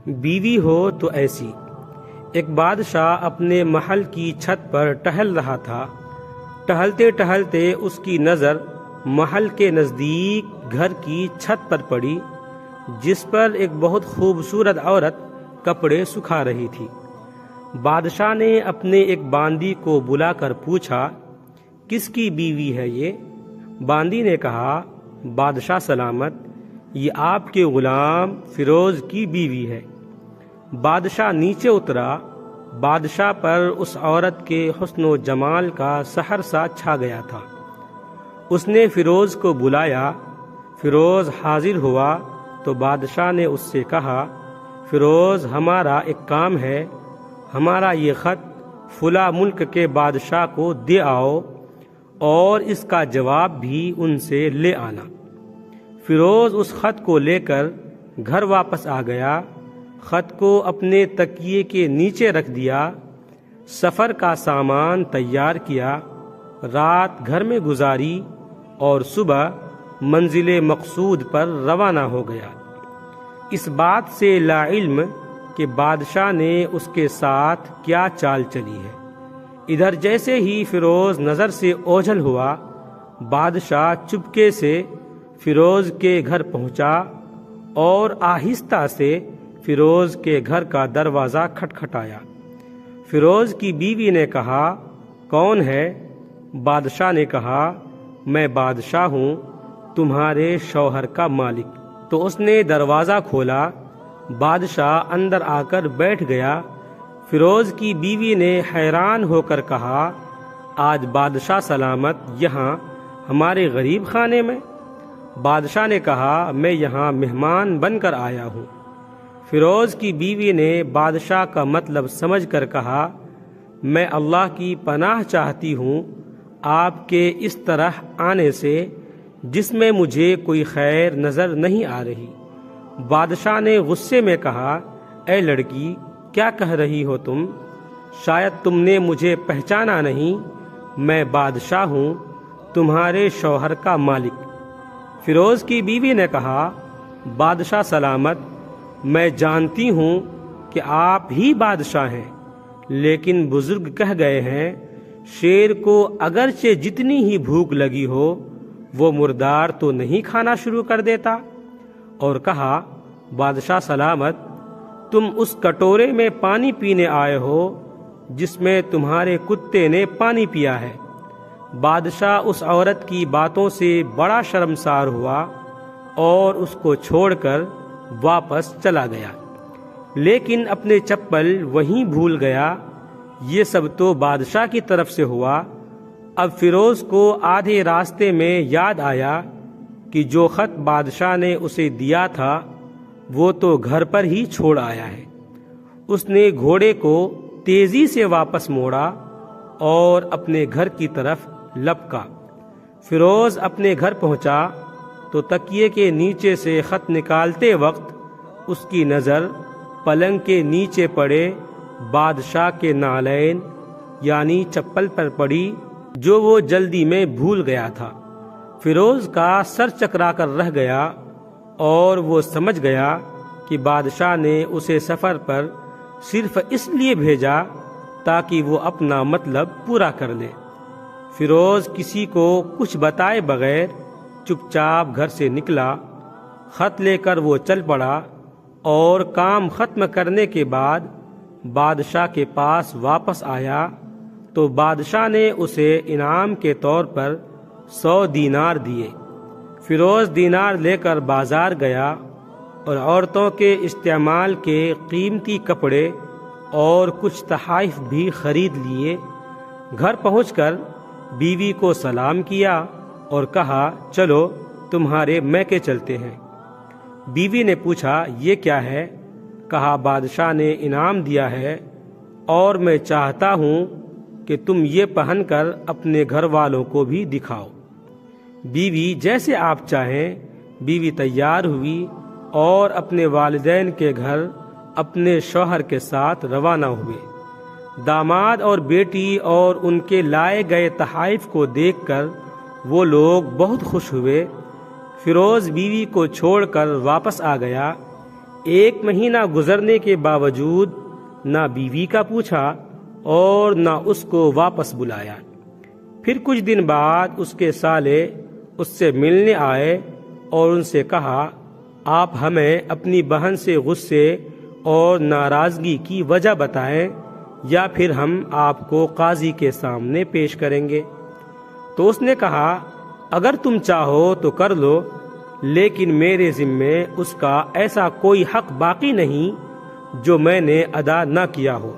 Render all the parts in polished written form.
بیوی ہو تو ایسی۔ ایک بادشاہ اپنے محل کی چھت پر ٹہل رہا تھا۔ ٹہلتے ٹہلتے اس کی نظر محل کے نزدیک گھر کی چھت پر پڑی، جس پر ایک بہت خوبصورت عورت کپڑے سکھا رہی تھی۔ بادشاہ نے اپنے ایک باندی کو بلا کر پوچھا، کس کی بیوی ہے یہ؟ باندی نے کہا، بادشاہ سلامت، یہ آپ کے غلام فیروز کی بیوی ہے۔ بادشاہ نیچے اترا۔ بادشاہ پر اس عورت کے حسن و جمال کا سحر سا چھا گیا تھا۔ اس نے فیروز کو بلایا۔ فیروز حاضر ہوا تو بادشاہ نے اس سے کہا، فیروز، ہمارا ایک کام ہے، ہمارا یہ خط فلاں ملک کے بادشاہ کو دے آؤ اور اس کا جواب بھی ان سے لے آنا۔ فیروز اس خط کو لے کر گھر واپس آ گیا۔ خط کو اپنے تکیے کے نیچے رکھ دیا، سفر کا سامان تیار کیا، رات گھر میں گزاری اور صبح منزل مقصود پر روانہ ہو گیا، اس بات سے لا علم کہ بادشاہ نے اس کے ساتھ کیا چال چلی ہے۔ ادھر جیسے ہی فیروز نظر سے اوجھل ہوا، بادشاہ چپکے سے فیروز کے گھر پہنچا اور آہستہ سے فیروز کے گھر کا دروازہ کھٹکھٹایا۔ فیروز کی بیوی نے کہا، کون ہے؟ بادشاہ نے کہا، میں بادشاہ ہوں، تمہارے شوہر کا مالک۔ تو اس نے دروازہ کھولا۔ بادشاہ اندر آ کر بیٹھ گیا۔ فیروز کی بیوی نے حیران ہو کر کہا، آج بادشاہ سلامت یہاں ہمارے غریب خانے میں؟ بادشاہ نے کہا، میں یہاں مہمان بن کر آیا ہوں۔ فیروز کی بیوی نے بادشاہ کا مطلب سمجھ کر کہا، میں اللہ کی پناہ چاہتی ہوں آپ کے اس طرح آنے سے، جس میں مجھے کوئی خیر نظر نہیں آ رہی۔ بادشاہ نے غصے میں کہا، اے لڑکی، کیا کہہ رہی ہو تم؟ شاید تم نے مجھے پہچانا نہیں، میں بادشاہ ہوں، تمہارے شوہر کا مالک۔ فیروز کی بیوی نے کہا، بادشاہ سلامت، میں جانتی ہوں کہ آپ ہی بادشاہ ہیں، لیکن بزرگ کہہ گئے ہیں، شیر کو اگرچہ جتنی ہی بھوک لگی ہو، وہ مردار تو نہیں کھانا شروع کر دیتا۔ اور کہا، بادشاہ سلامت، تم اس کٹورے میں پانی پینے آئے ہو جس میں تمہارے کتے نے پانی پیا ہے۔ بادشاہ اس عورت کی باتوں سے بڑا شرمسار ہوا اور اس کو چھوڑ کر واپس چلا گیا، لیکن اپنے چپل وہیں بھول گیا۔ یہ سب تو بادشاہ کی طرف سے ہوا۔ اب فیروز کو آدھے راستے میں یاد آیا کہ جو خط بادشاہ نے اسے دیا تھا وہ تو گھر پر ہی چھوڑ آیا ہے۔ اس نے گھوڑے کو تیزی سے واپس موڑا اور اپنے گھر کی طرف لپکا۔ فیروز اپنے گھر پہنچا تو تکیے کے نیچے سے خط نکالتے وقت اس کی نظر پلنگ کے نیچے پڑے بادشاہ کے نالین یعنی چپل پر پڑی، جو وہ جلدی میں بھول گیا تھا۔ فیروز کا سر چکرا کر رہ گیا اور وہ سمجھ گیا کہ بادشاہ نے اسے سفر پر صرف اس لیے بھیجا تاکہ وہ اپنا مطلب پورا کر لے۔ فیروز کسی کو کچھ بتائے بغیر چپ چاپ گھر سے نکلا۔ خط لے کر وہ چل پڑا اور کام ختم کرنے کے بعد بادشاہ کے پاس واپس آیا تو بادشاہ نے اسے انعام کے طور پر 100 دینار دیے۔ فیروز دینار لے کر بازار گیا اور عورتوں کے استعمال کے قیمتی کپڑے اور کچھ تحائف بھی خرید لیے۔ گھر پہنچ کر بیوی کو سلام کیا اور کہا، چلو تمہارے میکے چلتے ہیں۔ بیوی نے پوچھا، یہ کیا ہے؟ کہا، بادشاہ نے انعام دیا ہے اور میں چاہتا ہوں کہ تم یہ پہن کر اپنے گھر والوں کو بھی دکھاؤ۔ بیوی، جیسے آپ چاہیں۔ بیوی تیار ہوئی اور اپنے والدین کے گھر اپنے شوہر کے ساتھ روانہ ہوئے۔ داماد اور بیٹی اور ان کے لائے گئے تحائف کو دیکھ کر وہ لوگ بہت خوش ہوئے۔ فیروز بیوی کو چھوڑ کر واپس آ گیا۔ 1 مہینہ گزرنے کے باوجود نہ بیوی کا پوچھا اور نہ اس کو واپس بلایا۔ پھر کچھ دن بعد اس کے سالے اس سے ملنے آئے اور ان سے کہا، آپ ہمیں اپنی بہن سے غصے اور ناراضگی کی وجہ بتائیں یا پھر ہم آپ کو قاضی کے سامنے پیش کریں گے۔ تو اس نے کہا، اگر تم چاہو تو کر لو، لیکن میرے ذمے اس کا ایسا کوئی حق باقی نہیں جو میں نے ادا نہ کیا ہو۔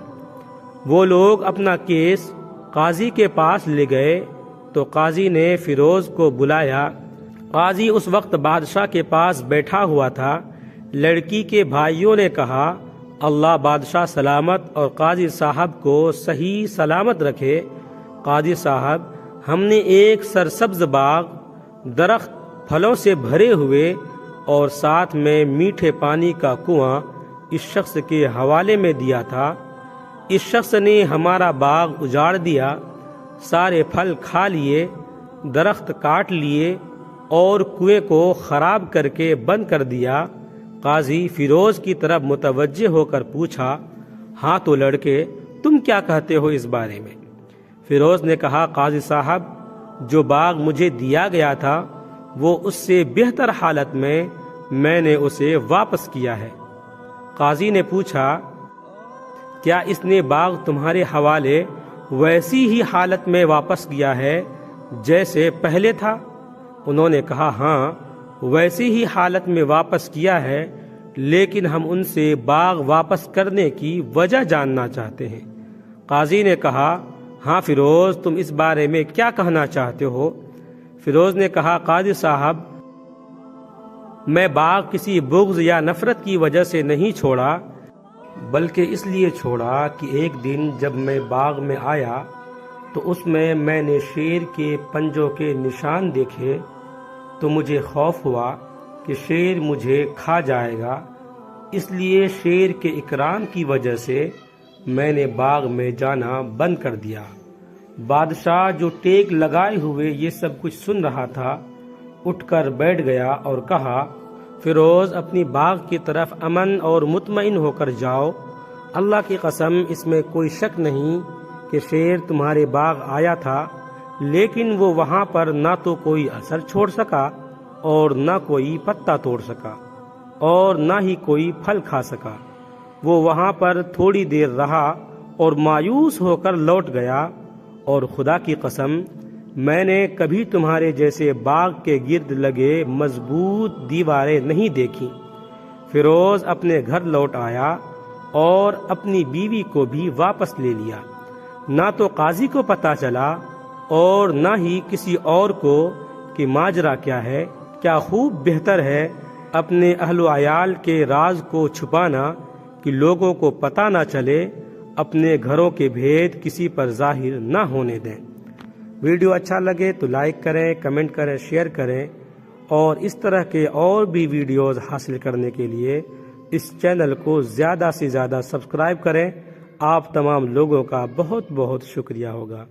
وہ لوگ اپنا کیس قاضی کے پاس لے گئے تو قاضی نے فیروز کو بلایا۔ قاضی اس وقت بادشاہ کے پاس بیٹھا ہوا تھا۔ لڑکی کے بھائیوں نے کہا، اللہ بادشاہ سلامت اور قاضی صاحب کو صحیح سلامت رکھے۔ قاضی صاحب، ہم نے ایک سرسبز باغ، درخت پھلوں سے بھرے ہوئے اور ساتھ میں میٹھے پانی کا کنواں اس شخص کے حوالے میں دیا تھا۔ اس شخص نے ہمارا باغ اجاڑ دیا، سارے پھل کھا لیے، درخت کاٹ لیے اور کنویں کو خراب کر کے بند کر دیا۔ قاضی فیروز کی طرف متوجہ ہو کر پوچھا، ہاں تو لڑکے، تم کیا کہتے ہو اس بارے میں؟ فیروز نے کہا، قاضی صاحب، جو باغ مجھے دیا گیا تھا وہ اس سے بہتر حالت میں نے اسے واپس کیا ہے۔ قاضی نے پوچھا، کیا اس نے باغ تمہارے حوالے ویسی ہی حالت میں واپس کیا ہے جیسے پہلے تھا؟ انہوں نے کہا، ہاں ویسی ہی حالت میں واپس کیا ہے، لیکن ہم ان سے باغ واپس کرنے کی وجہ جاننا چاہتے ہیں۔ قاضی نے کہا، ہاں فیروز، تم اس بارے میں کیا کہنا چاہتے ہو؟ فیروز نے کہا، قاضی صاحب، میں باغ کسی بغض یا نفرت کی وجہ سے نہیں چھوڑا، بلکہ اس لیے چھوڑا کہ ایک دن جب میں باغ میں آیا تو اس میں نے شیر کے پنجوں کے نشان دیکھے تو مجھے خوف ہوا کہ شیر مجھے کھا جائے گا، اس لیے شیر کے اکرام کی وجہ سے میں نے باغ میں جانا بند کر دیا۔ بادشاہ جو ٹیک لگائے ہوئے یہ سب کچھ سن رہا تھا، اٹھ کر بیٹھ گیا اور کہا، فیروز، اپنی باغ کی طرف امن اور مطمئن ہو کر جاؤ۔ اللہ کی قسم، اس میں کوئی شک نہیں کہ شیر تمہارے باغ آیا تھا، لیکن وہ وہاں پر نہ تو کوئی اثر چھوڑ سکا اور نہ کوئی پتا توڑ سکا اور نہ ہی کوئی پھل کھا سکا۔ وہ وہاں پر تھوڑی دیر رہا اور مایوس ہو کر لوٹ گیا، اور خدا کی قسم، میں نے کبھی تمہارے جیسے باغ کے گرد لگے مضبوط دیواریں نہیں دیکھی۔ فیروز اپنے گھر لوٹ آیا اور اپنی بیوی کو بھی واپس لے لیا۔ نہ تو قاضی کو پتہ چلا اور نہ ہی کسی اور کو کہ ماجرا کیا ہے۔ کیا خوب بہتر ہے اپنے اہل و عیال کے راز کو چھپانا کہ لوگوں کو پتہ نہ چلے، اپنے گھروں کے بھید کسی پر ظاہر نہ ہونے دیں۔ ویڈیو اچھا لگے تو لائک کریں، کمنٹ کریں، شیئر کریں، اور اس طرح کے اور بھی ویڈیوز حاصل کرنے کے لیے اس چینل کو زیادہ سے زیادہ سبسکرائب کریں۔ آپ تمام لوگوں کا بہت بہت شکریہ ہوگا۔